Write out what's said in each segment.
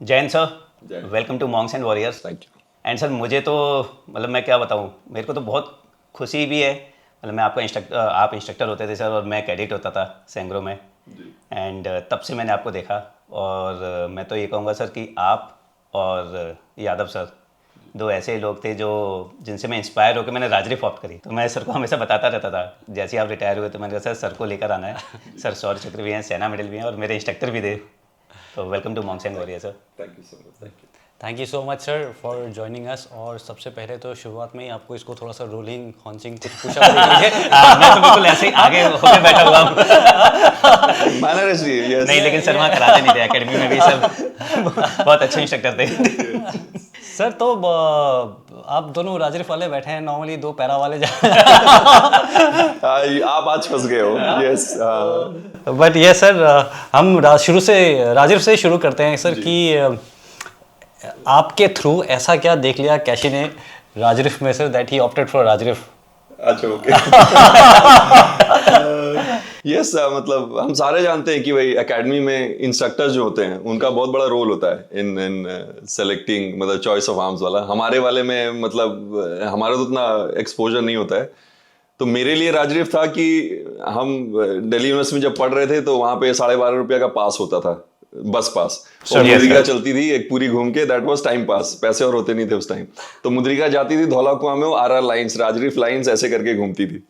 Jain sir, welcome to monks and warriors. Thank you. And sir मुझे तो मतलब मैं क्या बताऊँ, मेरे को तो बहुत खुशी भी है। मतलब मैं आपका आप इंस्ट्रक्टर होते थे सर और मैं कैडेट होता था सेंग्रो में। एंड तब से मैंने आपको देखा और मैं तो ये कहूँगा सर कि आप और यादव सर दो ऐसे लोग थे जो जिनसे मैं इंस्पायर होकर मैंने राजरीफ ऑप्ट करी। तो मैं सर को हमेशा बताता रहता था, जैसे ही आप रिटायर हुए तो मैंने कहा सर को लेकर आना है। सर शौर्य चक्र भी हैं, सेना मेडल भी हैं और मेरे इंस्ट्रक्टर भी थे। तो welcome to monks and warriors sir. Thank you so much. Thank you. Thank you so much sir for joining us. और सबसे पहले तो शुरुआत में ही आपको इसको थोड़ा सा रोलिंग हॉन्चिंग कुछ पुशअप देंगे। मैं तो बिल्कुल ऐसे ही आगे होके बैठा हुआ हूँ। नहीं, लेकिन सर वहाँ कराते नहीं थे, एकेडमी में भी सब बहुत अच्छे इंस्ट्रक्टर थे। सर तो आप दोनों राजरीफ वाले बैठे हैं, नॉर्मली दो पैरा वाले आप आज फंस गए हो। यस। बट ये सर हम शुरू से राजरीफ से शुरू करते हैं सर कि आपके थ्रू ऐसा क्या देख लिया कैशी ने राजरीफ में sir that he opted for राजरीफ। अच्छा, ओके। यस, मतलब हम सारे जानते हैं कि भाई एकेडमी में इंस्ट्रक्टर्स जो होते हैं उनका बहुत बड़ा रोल होता है इन सेलेक्टिंग, मतलब चॉइस ऑफ आर्म्स वाला। हमारे वाले में मतलब हमारा तो उतना एक्सपोजर नहीं होता है। तो मेरे लिए राजरीफ था कि हम दिल्ली यूनिवर्सिटी में जब पढ़ रहे थे तो वहाँ पे 12.5 रुपया का पास होता था, बस पास। और मुद्रिका चलती थी एक पूरी घूम के, दैट वाज टाइम पास, पैसे और होते नहीं थे उस टाइम। तो मुद्रिका जाती थी धौला कुआं में, वो आरआर लाइंस, राजरीफ लाइंस ऐसे करके घूमती थी।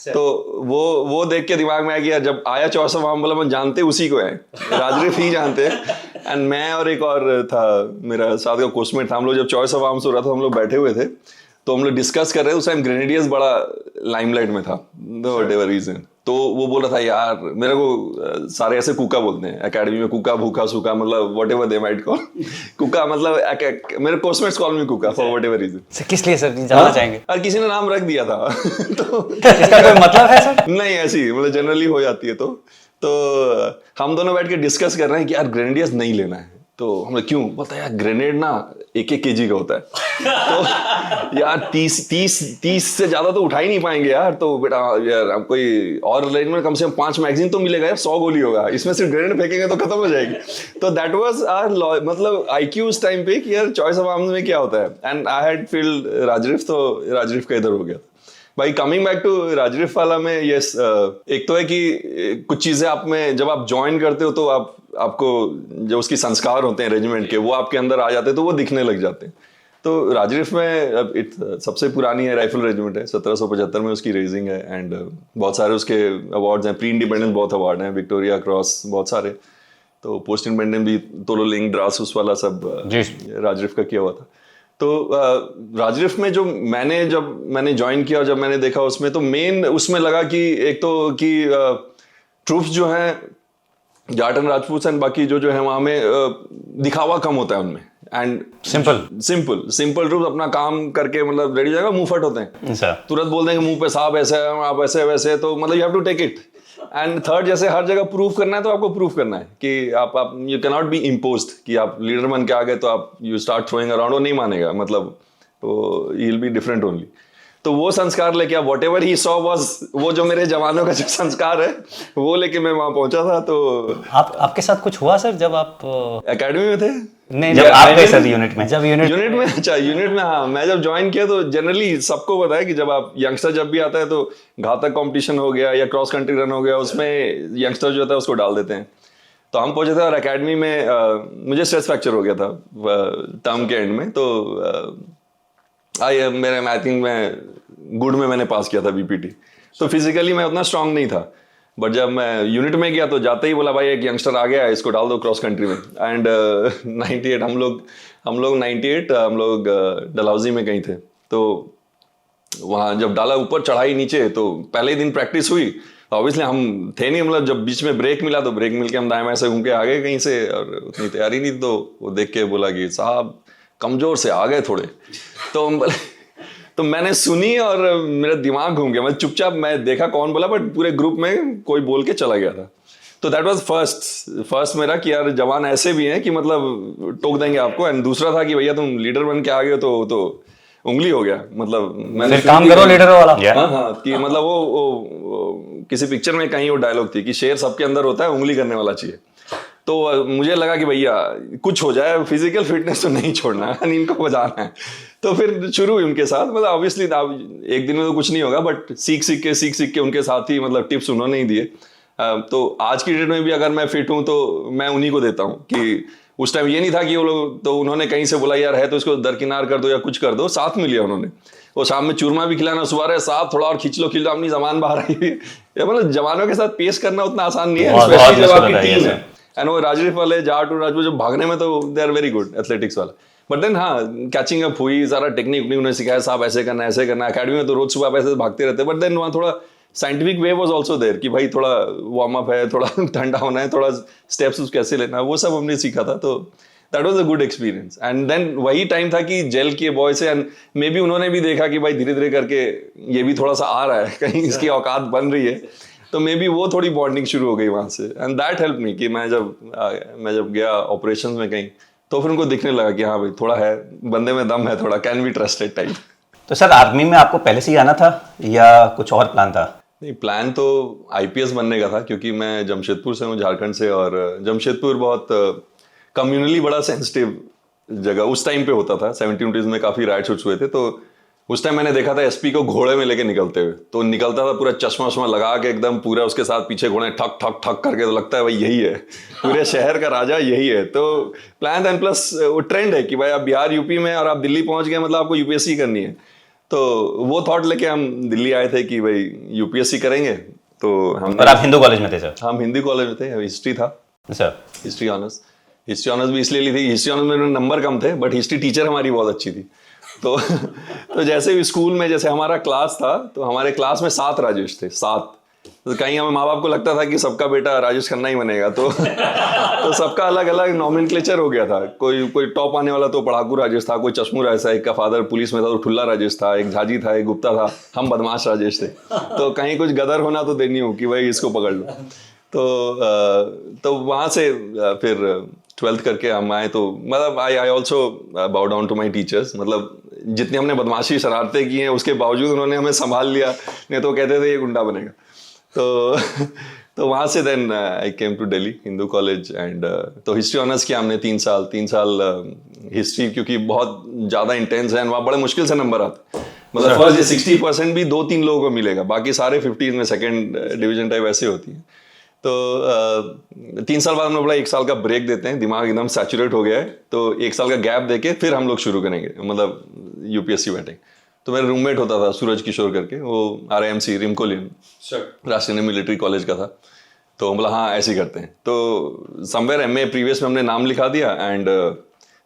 तो वो देख के दिमाग में आ गया, जब आया चॉइस ऑफ आर्म, मतलब जानते उसी को है, राजरीफ ही जानते हैं। एंड मैं और एक और था मेरा साथ का कोर्समेट था, हम लोग जब चॉइस ऑफ आर्म्स हो रहा था हम लोग बैठे हुए थे, तो हम लोग डिस्कस कर रहे थे। उस टाइम ग्रेनेडियर्स बड़ा लाइमलाइट में था, व्हाटएवर रीजन। तो वो बोल रहा था यार मेरे को सारे ऐसे कुका बोलते हैं एकेडमी में, कुका, भूखा, सूखा, मतलब व्हाटएवर दे माइट कॉल कुका, मतलब मेरे कोर्समेट्स कॉल मी कुका फॉर व्हाटएवर रीजन। किस लिए सर जानना चाहेंगे? और किसी ने नाम रख दिया था। तो इसका कोई मतलब है सर? नहीं, ऐसी मतलब जनरली हो जाती है। तो हम दोनों बैठ के डिस्कस कर रहे हैं कि यार ग्रेनेडियर्स नहीं लेना है। तो हमने क्यों, बोलता है यार ग्रेनेड ना 1-1 kg का होता है। तो यार 30 से ज्यादा तो उठा ही नहीं पाएंगे यार। तो बेटा यार हम कोई और लाइन में कम से कम 5 मैगजीन तो मिलेगा यार, 100 गोली होगा, इसमें सिर्फ ग्रेनेड फेंकेंगे तो खत्म हो जाएगी। तो दैट वाज आवर मतलब IQ उस टाइम पे कि यार चॉइस ऑफ आर्म्स में क्या होता है। And I had field Raj Rif, तो राजरीफ का इधर हो गया। भाई कमिंग बैक टू राजरीफ वाला में, यस, एक तो है कि कुछ चीजें आप में जब आप ज्वाइन करते हो तो आपको जो उसकी संस्कार होते हैं रेजिमेंट के, वो आपके अंदर आ जाते हैं, तो वो दिखने लग जाते हैं। तो राजरीफ में सबसे पुरानी है राइफल रेजिमेंट है, 1775 में उसकी रेजिंग है। एंड बहुत सारे उसके अवार्ड्स हैं, प्री इंडिपेंडेंस बहुत अवार्ड हैं, विक्टोरिया क्रॉस, बहुत सारे। तो पोस्ट इंडिपेंडेंस भी तोलोलिंग, ड्रास, उस वाला सब राजरीफ का किया हुआ था। तो राजरीफ में जब मैंने ज्वाइन किया और जब मैंने देखा उसमें, तो मेन उसमें लगा कि एक तो कि ट्रूप्स जो हैं जाट एंड राजपूत एंड बाकी जो है वहां में दिखावा कम होता है उनमें। एंड सिंपल ट्रूप्स अपना काम करके मतलब रेडी जाएगा, मुंह फट होते हैं, तुरंत बोल देंगे मुंह पे साहब ऐसे है, आप ऐसे वैसे, तो मतलब you have to take it. And third, जैसे हर जगह प्रूव करना है तो आपको प्रूव करना है कि आप you can not be imposed कि आप लीडर बन के आ गए तो आप यू स्टार्ट थ्रोइंग अराउंड, वो नहीं मानेगा, मतलब तो he will be different only. तो वो संस्कार लेके आप what ever he saw was, वो जो मेरे जवानों का जो संस्कार है वो लेके मैं वहां पहुंचा था। तो आपके साथ कुछ हुआ सर जब आप एकेडमी में थे? नहीं, जब आप गए सर यूनिट में? जब यूनिट में, अच्छा यूनिट में, हाँ। मैं जब ज्वाइन किया तो जनरली सबको पता है कि जब आप यंगस्टर जब भी आता है तो घातक कंपटीशन हो गया या क्रॉस कंट्री रन हो गया, उसमें यंगस्टर जो होता है उसको डाल देते हैं। तो हम पहुंचे थे और एकेडमी में मुझे स्ट्रेस फ्रैक्चर हो गया था टर्म के एंड में। तो आई थिंक मैं गुड में मैंने पास किया था बीपीटी। तो फिजिकली मैं उतना स्ट्रांग नहीं था, बट जब मैं यूनिट में गया तो जाते ही बोला भाई एक यंगस्टर आ गया है, इसको डाल दो क्रॉस कंट्री में। एंड 98 हम लोग 98 हम लोग डलहौजी में कहीं थे। तो वहाँ जब डाला ऊपर चढ़ाई नीचे, तो पहले ही दिन प्रैक्टिस हुई। ऑब्वियसली हम थे नहीं, मतलब जब बीच में ब्रेक मिला तो ब्रेक मिल के हम दाएं से घूम के आ गए कहीं से, और उतनी तैयारी नहीं। तो वो देख के बोला कि साहब कमजोर से आ गए थोड़े। तो मैंने सुनी और मेरा दिमाग घूम गया। मैं चुपचाप, मैं देखा कौन बोला, बट पूरे ग्रुप में कोई बोल के चला गया था। तो दैट वाज फर्स्ट मेरा कि यार जवान ऐसे भी हैं कि मतलब टोक देंगे आपको। एंड दूसरा था कि भैया तुम लीडर बन के आ गए तो उंगली हो गया, मतलब मैंने काम करो लीडर वाला। हाँ, कि मतलब वो किसी पिक्चर में कहीं वो डायलॉग थी कि शेर सबके अंदर होता है, उंगली करने वाला चाहिए। तो मुझे लगा कि भैया कुछ हो जाए, फिजिकल फिटनेस तो नहीं छोड़ना है, इनको बजाना है। तो फिर शुरू हुई उनके साथ, मतलब ऑब्वियसली एक दिन में तो कुछ नहीं होगा, बट सीख सीख के उनके साथ ही मतलब टिप्स उन्होंने ही दिए। तो आज की डेट में भी अगर मैं फिट हूँ तो मैं उन्हीं को देता हूँ कि उस टाइम ये नहीं था कि वो लोग, तो उन्होंने कहीं से बोला यार है तो इसको दरकिनार कर दो या कुछ कर दो, साथ में लिया उन्होंने। वो शाम में चूरमा भी खिलाना, सुबह साथ थोड़ा और खींच लो अपनी जबान बाहर आई हुई। मतलब जवानों के साथ पेश करना उतना आसान नहीं है, स्पेशली जब आपकी टीम है। एंड वो राजरीफ वाले जाट और राजपूत जो भागने में तो they are very good athletics वाला। बट देन हाँ, कैचिंग अप हुई, सारा टेक्निक उन्होंने सिखाया, साहब ऐसे करना अकेडमी में तो रोज सुबह आप ऐसे भागते रहते। बट देन वहाँ थोड़ा scientific way was also there कि भाई थोड़ा वार्म अप है, थोड़ा ठंडा होना है, थोड़ा स्टेप्स कैसे लेना है, वो सब हमने सीखा था। तो that was a good experience. And then वही टाइम था कि जेल किए बॉय से, एंड मे बी उन्होंने भी देखा कि भाई धीरे धीरे करके ये भी थोड़ा सा आ रहा है, कहीं इसकी औकात बन रही है, तो मे बी वो थोड़ी बॉन्डिंग शुरू हो गई वहां से। एंड दैट हेल्प मी कि मैं जब गया ऑपरेशन में कहीं, तो फिर उनको दिखने लगा कि हाँ भाई थोड़ा है, बंदे में दम है, थोड़ा कैन बी ट्रस्टेड टाइप। तो सर आर्मी में आपको पहले से ही आना था या कुछ और प्लान था? नहीं, प्लान तो आईपीएस बनने का था, क्योंकि मैं जमशेदपुर से हूँ, झारखंड से, और जमशेदपुर बहुत कम्युनली बड़ा सेंसिटिव जगह उस टाइम पे होता था। 70s में काफी राइट्स हुए थे, तो उस टाइम मैंने देखा था एसपी को घोड़े में लेके निकलते हुए। तो निकलता था पूरा चश्मा लगा के एकदम पूरा, उसके साथ पीछे घोड़े ठक ठक ठक करके, तो लगता है भाई यही है पूरे शहर का राजा, यही है। तो प्लान एंड प्लस वो ट्रेंड है कि भाई आप बिहार यूपी में और आप दिल्ली पहुंच गए, मतलब आपको यूपीएससी करनी है। तो वो थॉट लेके हम दिल्ली आए थे कि भाई यूपीएससी करेंगे। तो हम, और आप हिंदू कॉलेज में थे सर? हम हिंदी कॉलेज में थे, हिस्ट्री था सर। हिस्ट्री ऑनर्स भी इसलिए ली थी, हिस्ट्री ऑनर्स में नंबर कम थे, बट हिस्ट्री टीचर हमारी बहुत अच्छी थी। तो जैसे भी स्कूल में जैसे हमारा क्लास था, तो हमारे क्लास में 7 राजेश थे, 7। तो कहीं हमें माँ बाप को लगता था कि सबका बेटा राजेश खन्ना ही बनेगा, तो सबका अलग अलग नॉमेनक्लेचर हो गया था। कोई टॉप आने वाला तो पढ़ाकू राजेश था, कोई चश्मू राजेश था, एक का फादर पुलिस में था तो ठुल्ला राजेश था, एक झाजी था, एक गुप्ता था, हम बदमाश राजेश थे। तो कहीं कुछ गदर होना तो देनी हो कि भाई इसको पकड़ लो। तो वहाँ से फिर 12th करके हम आए, तो मतलब I also bow down to my teachers. मतलब जितनी हमने बदमाशी शरारतें की हैं उसके बावजूद उन्होंने हमें संभाल लिया, नहीं तो कहते थे ये गुंडा बनेगा। तो वहाँ से then I came to Delhi Hindu college, and तो हिस्ट्री ऑनर्स किया हमने 3 साल हिस्ट्री, क्योंकि बहुत ज़्यादा इंटेंस है, वहाँ बड़े मुश्किल से नंबर आते। मतलब फर्स्ट 60% भी 2-3 लोगों को मिलेगा, बाकी सारे 50s में सेकेंड डिवीजन टाइप ऐसे होती है। तो 3 साल बाद हमने बोला 1 साल का ब्रेक देते हैं, दिमाग एकदम सैचुरेट हो गया है, तो 1 साल का गैप देके फिर हम लोग शुरू करेंगे, मतलब यूपीएससी बैठेंगे। तो मेरा रूममेट होता था सूरज किशोर करके, वो RIMC रिमकोलियन राष्ट्रीय मिलिट्री कॉलेज का था। तो बोला हाँ ऐसे ही करते हैं। तो समवेयर MA प्रीवियस में हमने नाम लिखा दिया, एंड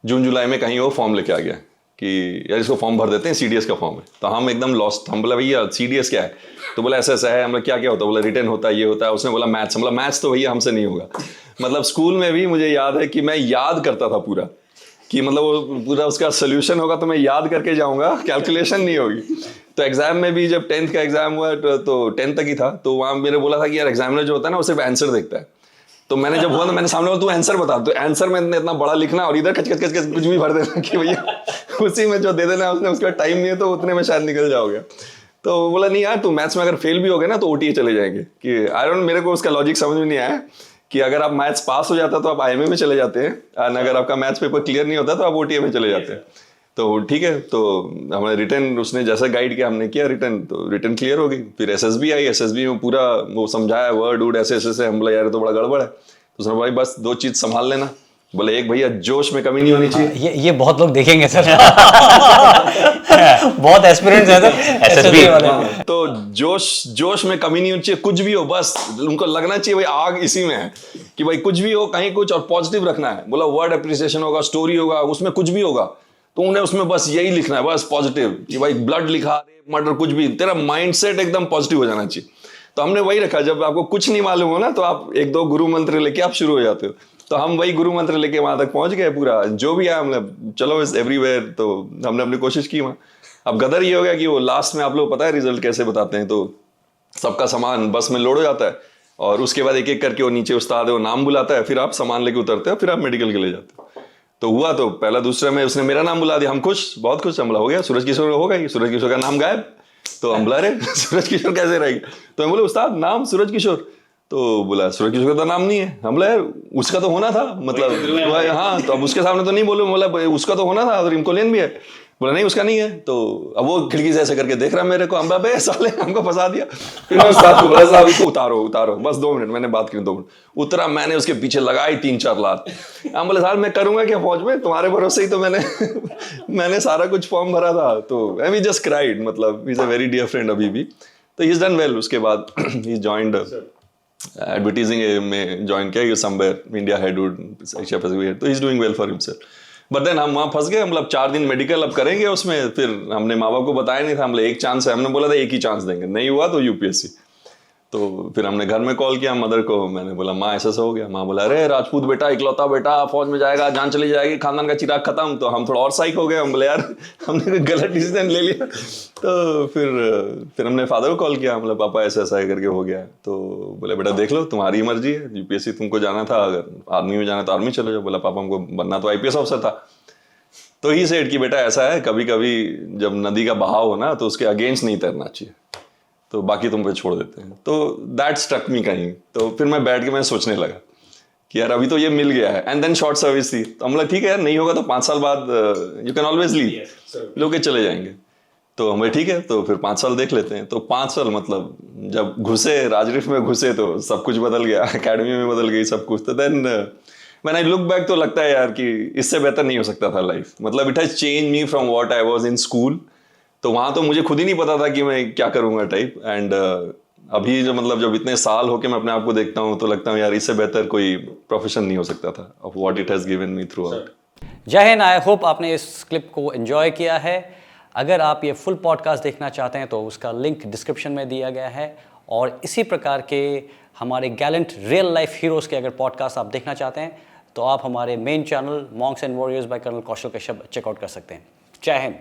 जून जुलाई में कहीं वो फॉर्म लेके आ गया कि यार इसको फॉर्म भर देते हैं, CDS का फॉर्म है। तो हम एकदम लॉस्ट, हम बोला भैया CDS क्या है? तो बोला ऐसा है। हम क्या होता है? बोला रिटर्न होता है, ये होता है। उसने बोला मैथ्स। मतलब मैथ्स तो भैया हमसे नहीं होगा। मतलब स्कूल में भी मुझे याद है कि मैं याद करता था पूरा, कि मतलब वो पूरा उसका सोल्यूशन होगा तो मैं याद करके जाऊंगा, कैलकुलेशन नहीं होगी। तो एग्जाम में भी जब 10th का एग्जाम हुआ, तो 10th तक ही था, तो वहाँ मेरे बोला था कि यार एग्जामिनर जो होता है ना वो सिर्फ आंसर देखता है। तो मैंने जब हुआ तो मैंने सामने बोला तू आंसर बता, तो आंसर में इतना बड़ा लिखना और इधर कच कुछ भी भर देना कि भैया उसी में जो दे देना उसने, उसका टाइम नहीं है तो उतने में शायद निकल जाओगे। तो बोला नहीं यार तू मैथ्स में अगर फेल भी हो गए ना तो OTA चले जाएंगे। कि आई डोंट, मेरे को उसका लॉजिक समझ में नहीं आया कि अगर आप मैथ्स पास हो जाता तो आप IMA में चले जाते हैं, और अगर आपका मैथ्स पेपर क्लियर नहीं होता तो आप OTA में चले जाते हैं। तो ठीक है, तो हमारे रिटर्न उसने जैसा गाइड किया हमने किया रिटर्न, तो रिटर्न क्लियर हो गई। फिर SSB आई, SSB में पूरा वो समझाया वर्ड वुड ऐसे। हम बोला यार तो बड़ा गड़बड़ है। तो उसने भाई बस 2 चीज संभाल लेना। बोले एक भैया जोश में कमी नहीं होनी चाहिए। ये बहुत लोग देखेंगे सर बहुत एक्सपीरियंस है सर SSB वाले। तो जोश में कमी नहीं होनी चाहिए, कुछ भी हो बस उनको लगना चाहिए भाई आग इसी में है, कि भाई कुछ भी हो कहीं कुछ, और पॉजिटिव रखना है। बोला वर्ड एप्रिसिएशन होगा, स्टोरी होगा, उसमें कुछ भी होगा तो उन्हें उसमें बस यही लिखना है, बस पॉजिटिव, कि भाई ब्लड लिखा, मर्डर, कुछ भी, तेरा माइंडसेट एकदम पॉजिटिव हो जाना चाहिए। तो हमने वही रखा। जब आपको कुछ नहीं मालूम हो ना तो आप 1-2 गुरु मंत्र लेके आप शुरू हो जाते हो। तो हम वही गुरु मंत्र लेके वहां तक पहुंच गए। पूरा जो भी है हमने चलो इज एवरीवेयर, तो हमने अपनी कोशिश की वहां। अब गदर ये हो गया कि वो लास्ट में आप लोग पता है रिजल्ट कैसे बताते हैं, तो सबका सामान बस में लोड हो जाता है और उसके बाद एक एक करके वो नीचे उस्ताद है वो नाम बुलाता है, फिर आप सामान लेके उतरते हो, फिर आप मेडिकल के ले जाते हो। तो हुआ तो पहला दूसरे में उसने मेरा नाम बुला दिया, हम खुश, बहुत खुश। हमला हो गया, सूरज किशोर हो गई, सूरज किशोर का नाम गायब। तो हम बुला रहे सूरज किशोर कैसे रहेगी? तो हम बोले उस्ताद नाम सूरज किशोर। तो बोला सूर्य किशोर का तो नाम नहीं है। हम बोला यार उसका तो होना था, मतलब हाँ, तो अब उसके सामने तो नहीं बोले। बोला उसका तो होना था, और रिमकोलियन भी है। बोला नहीं उसका नहीं है। तो अब वो खिड़की से ऐसे करके देख रहा मेरे को, हम बे साले हमको फंसा दिया। फिर मैं साथ बोला साहब इसको उतारो बस 2 मिनट, मैंने बात की 2 मिनट। उतरा, मैंने उसके पीछे लगाई 3-4 लात। हम बोले साहब मैं करूंगा क्या फौज में, तुम्हारे भरोसे ही तो मैंने सारा कुछ फॉर्म भरा था। तो आई वी जस्ट क्राइड, मतलब he is a very dear friend अभी भी। तो ही इज डन वेल। उसके बाद ही जॉइंड एडवर्टाइजिंग में ज्वाइन किया समवेयर इंडिया हेडवुड एशिया पैसिफिक हेड। तो he is doing well for himself. But then हम वहाँ फंस गए। मतलब 4 दिन मेडिकल अब करेंगे उसमें। फिर हमने माँ बाप को बताया नहीं था। हम एक चांस है, हमने बोला था एक ही चांस देंगे, नहीं हुआ तो यूपीएससी। तो फिर हमने घर में कॉल किया मदर को। मैंने बोला माँ ऐसा हो गया। माँ बोला अरे राजपूत बेटा, इकलौता बेटा, फौज में जाएगा, जान चली जाएगी, खानदान का चिराग खत्म। तो हम थोड़ा और साइक हो गए। हम बोले यार हमने कोई गलत डिसीजन ले लिया। तो फिर हमने फादर को कॉल किया। मतलब पापा ऐसा ऐसा करके हो गया। तो बोले बेटा देख लो, तुम्हारी मर्जी है, यूपीएससी तुमको जाना था, अगर आर्मी में जाना तो आर्मी चले जाओ। बोला पापा हमको बनना तो आईपीएस ऑफिसर था। तो ही सेड कि बेटा ऐसा है, कभी कभी जब नदी का बहाव हो ना तो उसके अगेंस्ट नहीं तैरना चाहिए, तो बाकी तुम पे छोड़ देते हैं। तो दैट स्ट्रक मी कहीं। तो फिर मैं बैठ के मैं सोचने लगा कि यार अभी तो ये मिल गया है। एंड देन शॉर्ट सर्विस थी। तो हम लोग ठीक है यार, नहीं होगा तो 5 साल बाद यू कैन ऑलवेज लीव, लोग चले जाएंगे। तो हमें ठीक है, तो फिर 5 साल देख लेते हैं। तो 5 साल मतलब जब घुसे राजरिफ में घुसे तो सब कुछ बदल गया, एकेडमी में बदल गई सब कुछ। तो then when I look back तो लगता है यार कि इससे बेहतर नहीं हो सकता था लाइफ। मतलब it has change me from what I was in school. तो वहाँ तो मुझे खुद ही नहीं पता था कि मैं क्या करूँगा टाइप। एंड अभी जो मतलब जब इतने साल होके मैं अपने आप को देखता हूँ तो लगता हूँ यार इससे बेहतर कोई प्रोफेशन नहीं हो सकता था of what it has given me through out. जय हिंद। आई होप आपने इस क्लिप को एंजॉय किया है। अगर आप ये फुल पॉडकास्ट देखना चाहते हैं तो उसका लिंक डिस्क्रिप्शन में दिया गया है। और इसी प्रकार के हमारे गैलेंट रियल लाइफ हीरोज़ के अगर पॉडकास्ट आप देखना चाहते हैं तो आप हमारे main channel monks and warriors by colonel Kaushal Kashyap check out कर सकते हैं। जय हिंद।